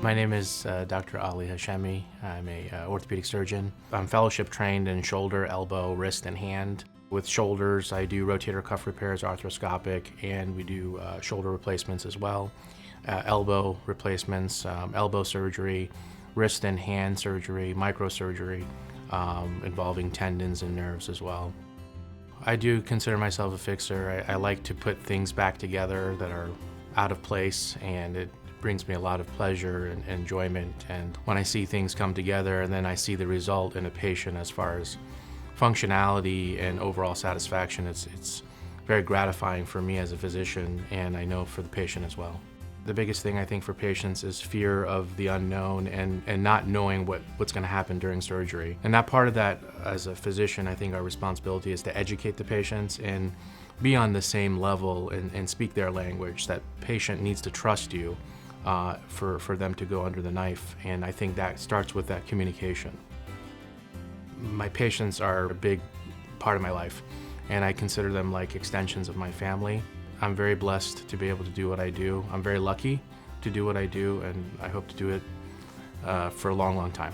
My name is Dr. Ali Hashemi. I'm a orthopedic surgeon. I'm fellowship trained in shoulder, elbow, wrist, and hand. With shoulders, I do rotator cuff repairs, arthroscopic, and we do shoulder replacements as well. Elbow replacements, elbow surgery, wrist and hand surgery, microsurgery, involving tendons and nerves as well. I do consider myself a fixer. I like to put things back together that are out of place, and it brings me a lot of pleasure and enjoyment. And when I see things come together and then I see the result in a patient as far as functionality and overall satisfaction, it's very gratifying for me as a physician, and I know for the patient as well. The biggest thing I think for patients is fear of the unknown and not knowing what's going to happen during surgery. And that part of that, as a physician, I think our responsibility is to educate the patients and be on the same level and speak their language. That patient needs to trust you for them to go under the knife, and I think that starts with that communication. My patients are a big part of my life, and I consider them like extensions of my family. I'm very blessed to be able to do what I do. I'm very lucky to do what I do, and I hope to do it for a long, long time.